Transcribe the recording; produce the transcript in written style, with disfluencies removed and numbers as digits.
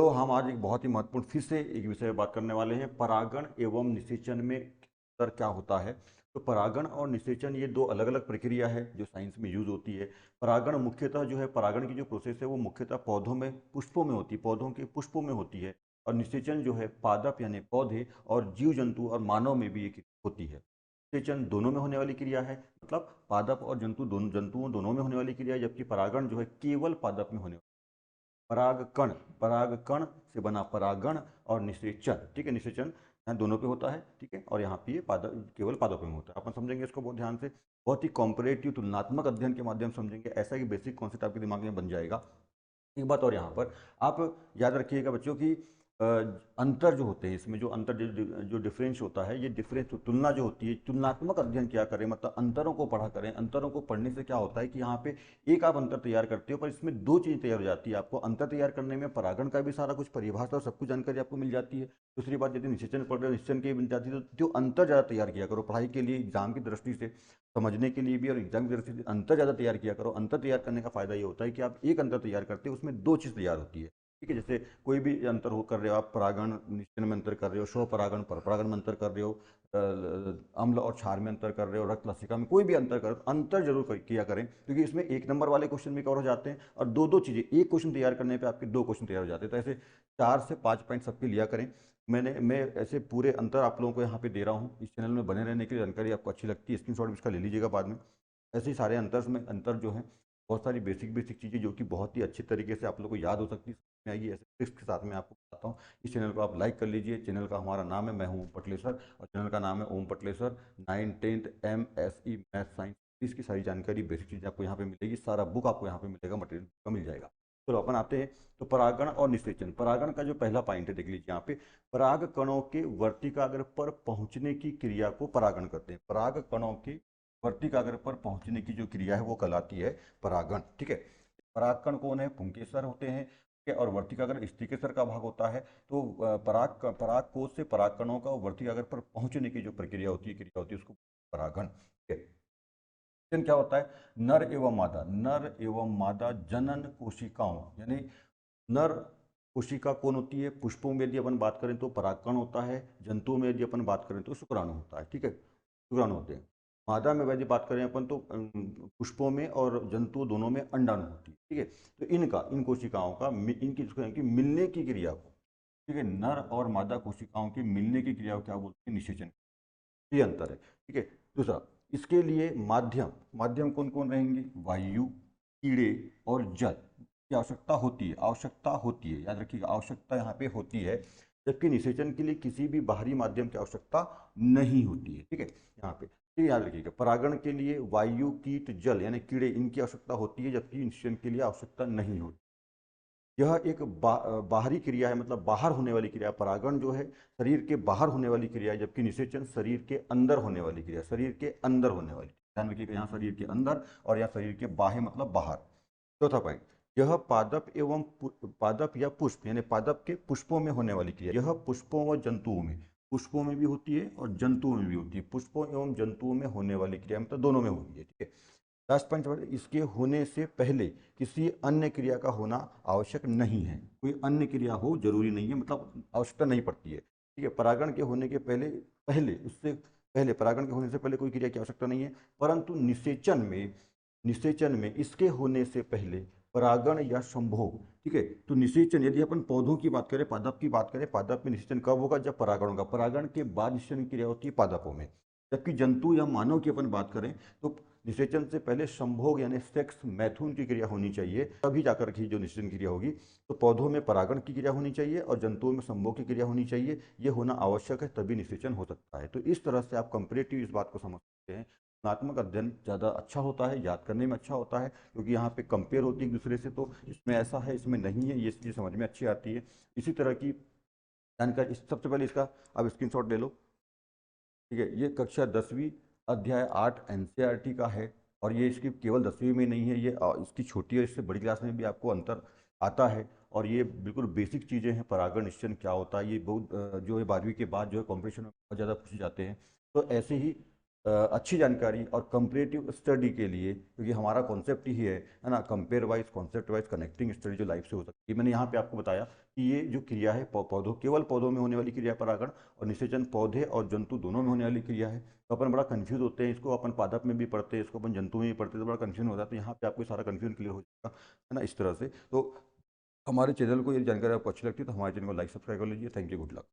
Hello, हम आज एक बहुत ही महत्वपूर्ण फिर से एक विषय पर बात करने वाले हैं। परागण एवं निषेचन में अंतर क्या होता है। तो परागण और निषेचन ये दो अलग अलग प्रक्रिया है जो साइंस में यूज होती है। परागण मुख्यतः जो है, परागण की जो प्रोसेस है वो मुख्यतः पौधों में पुष्पों में होती है, पौधों के पुष्पों में होती है। और निषेचन जो है पादप यानी पौधे और जीव जंतु और मानव में भी ये होती है। निषेचन दोनों में होने वाली क्रिया है, मतलब पादप और जंतुओं दोनों में होने वाली क्रिया है, जबकि परागण जो है केवल पादप में होने वाली। परागकण, परागकण से बना परागण और निषेचन, ठीक है, निषेचन यहाँ दोनों पे होता है, ठीक है, और यहाँ पे ये पादप केवल पादपों में होता है। अपन समझेंगे इसको बहुत ध्यान से, बहुत ही कॉम्परेटिव तुलनात्मक अध्ययन के माध्यम से समझेंगे, ऐसा कि बेसिक कॉन्सेप्ट आपके दिमाग में बन जाएगा। एक बात और यहाँ पर आप याद रखिएगा बच्चों की अ, अंतर जो होते हैं इसमें, जो अंतर जो डिफरेंस होता है, ये डिफरेंस तुलना जो होती है, तुलनात्मक अध्ययन क्या करें, मतलब अंतरों को पढ़ा करें। अंतरों को पढ़ने से क्या होता है कि यहाँ पे एक आप अंतर तैयार करते हो पर इसमें दो चीज़ तैयार हो जाती है। आपको अंतर तैयार करने में परागण का भी सारा कुछ परिभाषा और सब कुछ जानकारी आपको मिल जाती है। दूसरी बात, यदि निषेचन पढ़ रहे हो, निषेचन की मिल जाती है, तो जो अंतर ज़्यादा तैयार किया करो पढ़ाई के लिए, एग्जाम की दृष्टि से समझने के लिए भी, और एग्जाम की दृष्टि से अंतर ज़्यादा तैयार किया करो। अंतर तैयार करने का फायदा ये होता है कि आप एक अंतर तैयार करते हो उसमें दो चीज़ तैयार होती है, ठीक है। जैसे कोई भी अंतर हो कर रहे हो आप, परागण निषेचन में अंतर कर रहे हो, स्वपरागण परपरागण में अंतर कर रहे हो, अम्ल और क्षार में अंतर कर रहे हो, रक्त लसिका में कोई भी अंतर करो, अंतर जरूर किया करें, क्योंकि इसमें एक नंबर वाले क्वेश्चन भी कवर हो जाते हैं और दो दो चीज़ें, एक क्वेश्चन तैयार करने पे आपके दो क्वेश्चन तैयार हो जाते हैं। तो ऐसे 4 से 5 पॉइंट सबके लिया करें। मैं ऐसे पूरे अंतर आप लोगों को यहाँ पे दे रहा हूँ, इस चैनल में बने रहने के लिए। जानकारी आपको अच्छी लगती है, स्क्रीनशॉट भी इसका ले लीजिएगा बाद में। ऐसे ही सारे अंतर जो है, बहुत सारी बेसिक बेसिक चीज़ें जो कि बहुत ही अच्छी तरीके से आप लोग को याद हो सकती है, समझ में आएगी, ऐसे ट्रिक्स के साथ मैं आपको बताता हूँ। इस चैनल को आप लाइक कर लीजिए। चैनल का हमारा नाम है, मैं हूँ ओम पटलेसर, और चैनल का नाम है ओम पटलेसर 9th 10th MSE math science. इसकी सारी जानकारी, बेसिक चीज़ें आपको यहाँ पे मिलेगी, सारा बुक आपको यहाँ पे मिलेगा, मटेरियल का मिल जाएगा। चलो अपन आते हैं। तो परागण और निषेचन, परागण का जो पहला पॉइंट है देख लीजिए यहाँ पे, पराग कणों के वर्तिकाग्र पर पहुंचने की क्रिया को परागण करते हैं। पराग कणों के वर्तिकाग्र पर पहुंचने की जो क्रिया है वो कहलाती है परागण, ठीक है। परागकण कौन है, पुंकेसर होते हैं, ठीक है, और वर्तिकाग्र स्टिकेसर का भाग होता है। तो पराग कोश से परागकणों का वर्तिकाग्र पर पहुंचने की जो प्रक्रिया होती है, क्रिया होती है, उसको परागण, ठीक है। लेकिन क्या होता है, नर एवं मादा, नर एवं मादा जनन कोशिकाओं, यानी नर कोशिका कौन होती है, पुष्पों में यदि अपन बात करें तो परागकण होता है, जंतुओं में यदि अपन बात करें तो शुक्राणु होता है, ठीक है, शुक्राणु होते हैं। मादा में यदि बात करें अपन तो पुष्पों में और जंतु दोनों में अंडाणु होती है, ठीक है। तो इन कोशिकाओं का इनकी मिलने की क्रिया को, ठीक है, नर और मादा कोशिकाओं की मिलने की क्रिया को क्या बोलते हैं, निषेचन। ये अंतर है, ठीक है। दूसरा, इसके लिए माध्यम, माध्यम कौन कौन रहेंगे, वायु, कीड़े और जल की आवश्यकता होती है, आवश्यकता होती है, याद रखिएगा, आवश्यकता यहाँ पे होती है। जबकि निषेचन के लिए किसी भी बाहरी माध्यम की आवश्यकता नहीं होती है, ठीक है। यहाँ पे ये याद रखिएगा, परागण के लिए वायु, कीट, जल यानी कीड़े, इनकी आवश्यकता होती है, जबकि निषेचन के लिए आवश्यकता नहीं होती। यह एक बाहरी क्रिया है, मतलब बाहर होने वाली क्रिया। परागण जो है शरीर के बाहर होने वाली क्रिया है, जबकि निषेचन शरीर के अंदर होने वाली क्रिया, शरीर के अंदर होने वाली। ध्यान रखिएगा, यहाँ शरीर के अंदर और यहाँ शरीर के बाह्य मतलब बाहर। चौथा पॉइंट, यह पादप या पुष्प यानी पादप के पुष्पों में होने वाली क्रिया। यह पुष्पों व जंतुओं में, पुष्पों में भी होती है और जंतुओं में भी होती है। पुष्पों एवं जंतुओं में होने वाली क्रिया मतलब दोनों में होती है, ठीक है। लास्ट पॉइंट, इसके होने से पहले किसी अन्य क्रिया का होना आवश्यक नहीं है। कोई अन्य क्रिया हो जरूरी नहीं है, मतलब आवश्यकता नहीं पड़ती है, ठीक है। परागण के होने के पहले, उससे पहले, परागण के होने से पहले कोई क्रिया की आवश्यकता नहीं है। परंतु निषेचन में इसके होने से पहले परागण या संभोग, ठीक है। तो निषेचन, यदि अपन पौधों की बात करें, पादप की बात करें, पादप में निषेचन कब होगा, जब परागण होगा। परागण के बाद निषेचन की क्रिया होती है पादपों में। जबकि जंतु या मानव की अपन बात करें तो निषेचन से पहले संभोग यानी सेक्स, मैथुन की क्रिया होनी चाहिए, तभी जाकर के जो निषेचन क्रिया होगी। तो पौधों में परागण की क्रिया होनी चाहिए और जंतुओं में संभोग की क्रिया होनी चाहिए, ये होना आवश्यक है, तभी निषेचन हो सकता है। तो इस तरह से आप कंपेरेटिव इस बात को समझ सकते हैं। तुलनात्मक अध्ययन ज़्यादा अच्छा होता है, याद करने में अच्छा होता है, क्योंकि यहाँ पे कंपेयर होती है एक दूसरे से, तो इसमें ऐसा है, इसमें नहीं है, ये चीज़ समझ में अच्छी आती है। इसी तरह की जानकारी, सबसे पहले इसका आप स्क्रीनशॉट ले लो, ठीक है। ये कक्षा 10वीं अध्याय 8 एनसीईआरटी का है, और ये इसकी केवल 10वीं में नहीं है, ये इसकी छोटी और इससे बड़ी क्लास में भी आपको अंतर आता है। और ये बिल्कुल बेसिक चीज़ें हैं। परागण निषेचन क्या होता है, ये बहुत जो है 12वीं के बाद जो है कॉम्पिटिशन में बहुत ज़्यादा पूछे जाते हैं। तो ऐसे ही अच्छी जानकारी और कंपेरेटिव स्टडी के लिए, क्योंकि हमारा कॉन्सेप्ट ही है ना, compare wise, concept wise connecting study जो लाइफ से हो सकती है। मैंने यहाँ पे आपको बताया कि ये जो क्रिया है पौधों, केवल पौधों में होने वाली क्रिया परागण, और निषेचन पौधे और जंतु दोनों में होने वाली क्रिया है। तो अपन बड़ा कंफ्यूज होते हैं, इसको अपन पादप में भी पढ़ते हैं, इसको अपन जंतु में भी पढ़ते हैं, तो बड़ा कंफ्यूजन हो जाता है। यहाँ पे आपको सारा कंफ्यूजन क्लियर हो जाएगा, है ना, इस तरह से। तो हमारे चैनल को ये जानकारी आपको अच्छी लगती है तो हमारे चैनल को लाइक सब्सक्राइब कर लीजिए। Thank you, good luck.